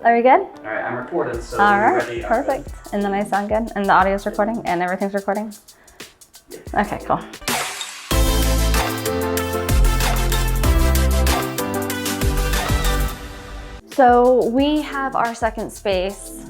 Are we good? All right, I'm recording, so all we're right, ready. perfect. And then I sound good? And the audio's recording? And everything's recording? Yeah. Okay, cool. So we have our second space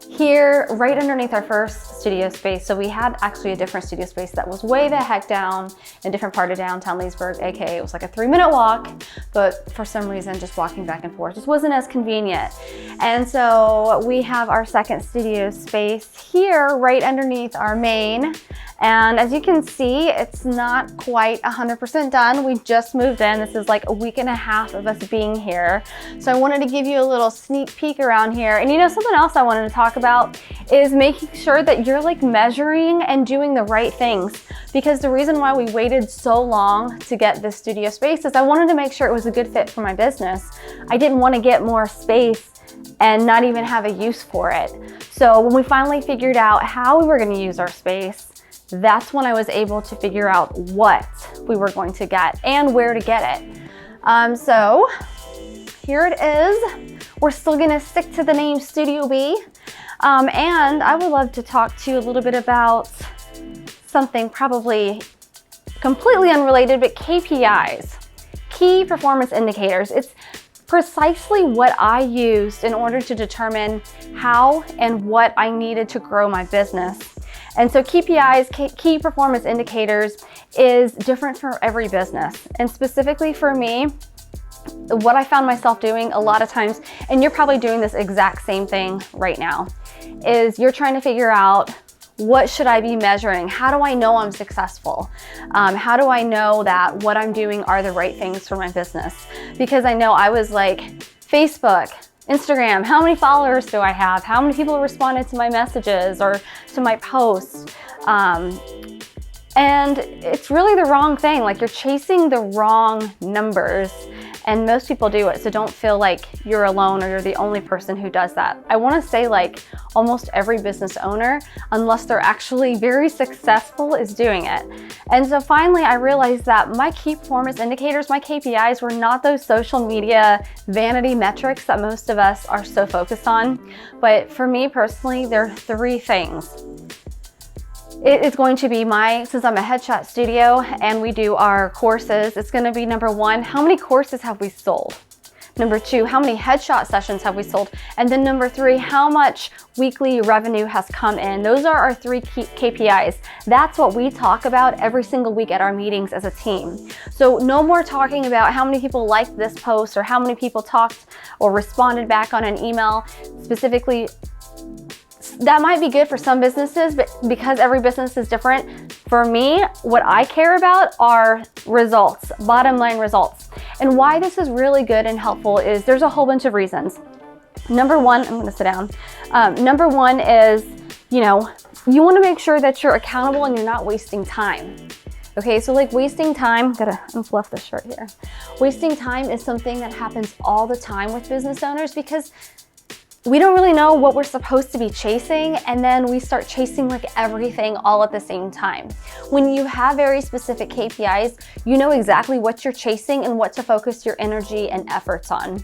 here right underneath our first studio space. So we had actually a different studio space that was way the heck down in a different part of downtown Leesburg, aka it was like a 3-minute walk, but for some reason just walking back and forth just wasn't as convenient. And so we have our second studio space here right underneath our main. And as you can see, it's not quite 100% done. We just moved in. This is like a week and a half of us being here. So I wanted to give you a little sneak peek around here. And you know, something else I wanted to talk about is making sure that you're like measuring and doing the right things. Because the reason why we waited so long to get this studio space is I wanted to make sure it was a good fit for my business. I didn't want to get more space and not even have a use for it. So when we finally figured out how we were going to use our space, that's when I was able to figure out what we were going to get and where to get it. So here it is. We're still gonna stick to the name Studio B. And I would love to talk to you a little bit about something probably completely unrelated, but KPIs, key performance indicators. It's precisely what I used in order to determine how and what I needed to grow my business. And so KPIs, key performance indicators, is different for every business. And specifically for me, what I found myself doing a lot of times, and you're probably doing this exact same thing right now, is you're trying to figure out, what should I be measuring? How do I know I'm successful? How do I know that what I'm doing are the right things for my business? Because I know I was like, Facebook, Instagram, how many followers do I have? How many people responded to my messages or to my posts? And it's really the wrong thing. Like, you're chasing the wrong numbers, and most people do it. So don't feel like you're alone or you're the only person who does that. I want to say like almost every business owner, unless they're actually very successful, is doing it. And so finally I realized that my key performance indicators, my KPIs, were not those social media vanity metrics that most of us are so focused on. But for me personally, there are 3 things. It is going to be since I'm a headshot studio and we do our courses, it's going to be number 1, how many courses have we sold? Number 2, how many headshot sessions have we sold? And then number 3, how much weekly revenue has come in? Those are our 3 key KPIs. That's what we talk about every single week at our meetings as a team. So no more talking about how many people liked this post or how many people talked or responded back on an email. Specifically, that might be good for some businesses, but because every business is different, for me, what I care about are results, bottom line results. And why this is really good and helpful is there's a whole bunch of reasons. Number 1, I'm gonna sit down. Number 1 is, you want to make sure that you're accountable and you're not wasting time. Okay, so like wasting time, gotta unfluff the shirt here. Wasting time is something that happens all the time with business owners because we don't really know what we're supposed to be chasing, and then we start chasing like everything all at the same time. When you have very specific KPIs, you know exactly what you're chasing and what to focus your energy and efforts on.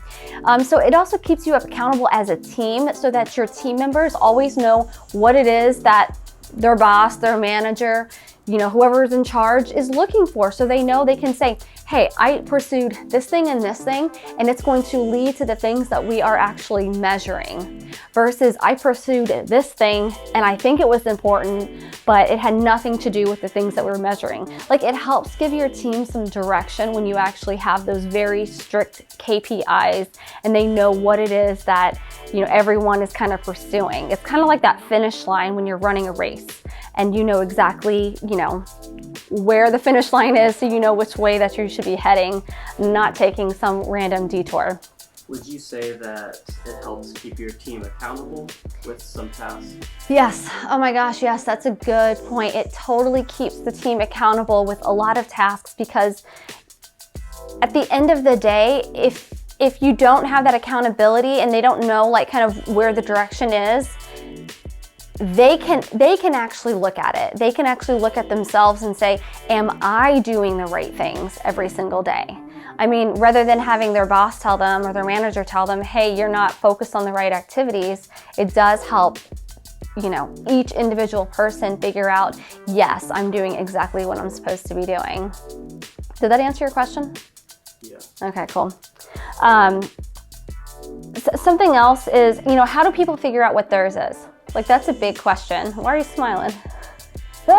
So it also keeps you accountable as a team so that your team members always know what it is that their boss, their manager, whoever's in charge is looking for. So they know they can say, hey, I pursued this thing and this thing, and it's going to lead to the things that we are actually measuring. Versus I pursued this thing and I think it was important, but it had nothing to do with the things that we were measuring. Like, it helps give your team some direction when you actually have those very strict KPIs and they know what it is that, everyone is kind of pursuing. It's kind of like that finish line when you're running a race and you know exactly, where the finish line is, so you know which way that you should be heading, not taking some random detour. Would you say that it helps keep your team accountable with some tasks? Yes. Oh my gosh, yes, that's a good point. It totally keeps the team accountable with a lot of tasks because at the end of the day, if you don't have that accountability and they don't know like kind of where the direction is, they can actually look at it. They can actually look at themselves and say, am I doing the right things every single day? I mean, rather than having their boss tell them or their manager tell them, hey, you're not focused on the right activities, it does help, you know, each individual person figure out, yes, I'm doing exactly what I'm supposed to be doing. Did that answer your question? Yeah. Okay, cool. Something else is, you know, how do people figure out what theirs is? Like, that's a big question. Why are you smiling? A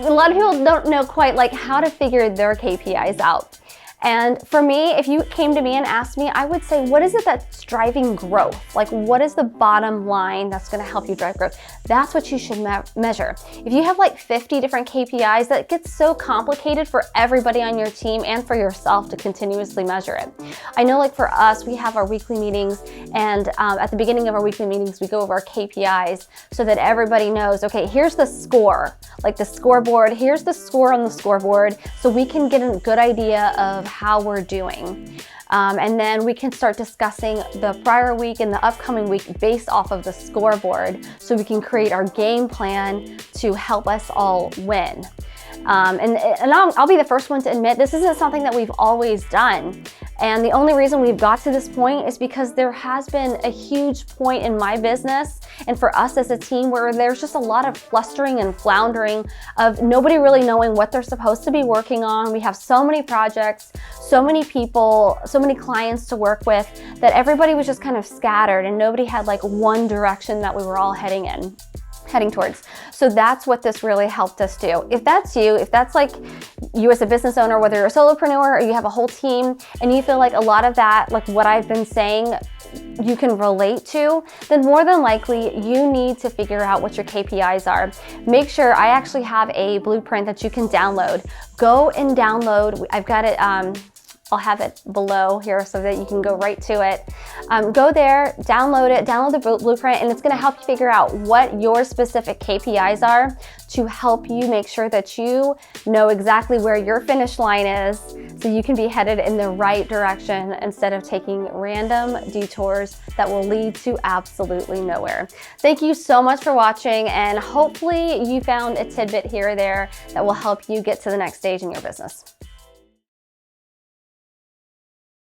lot of people don't know quite like how to figure their KPIs out. And for me, if you came to me and asked me, I would say, what is it that's driving growth? Like, what is the bottom line that's going to help you drive growth? That's what you should measure. If you have like 50 different KPIs, that gets so complicated for everybody on your team and for yourself to continuously measure it. I know, like for us, we have our weekly meetings, and at the beginning of our weekly meetings, we go over our KPIs so that everybody knows, okay, here's the score, like the scoreboard, here's the score on the scoreboard, so we can get a good idea of how we're doing. And then we can start discussing the prior week and the upcoming week based off of the scoreboard, so we can create our game plan to help us all win. And I'll be the first one to admit, this isn't something that we've always done. And the only reason we've got to this point is because there has been a huge point in my business and for us as a team where there's just a lot of flustering and floundering of nobody really knowing what they're supposed to be working on. We have so many projects, so many people, so many clients to work with that everybody was just kind of scattered and nobody had like one direction that we were all heading towards. So that's what this really helped us do. If that's you, if that's like you as a business owner, whether you're a solopreneur or you have a whole team and you feel like a lot of that, like what I've been saying, you can relate to, then more than likely you need to figure out what your KPIs are. Make sure, I actually have a blueprint that you can download. Go and download. I've got it, I'll have it below here so that you can go right to it. Go there, download it, download the blueprint, and it's gonna help you figure out what your specific KPIs are to help you make sure that you know exactly where your finish line is so you can be headed in the right direction instead of taking random detours that will lead to absolutely nowhere. Thank you so much for watching, and hopefully you found a tidbit here or there that will help you get to the next stage in your business.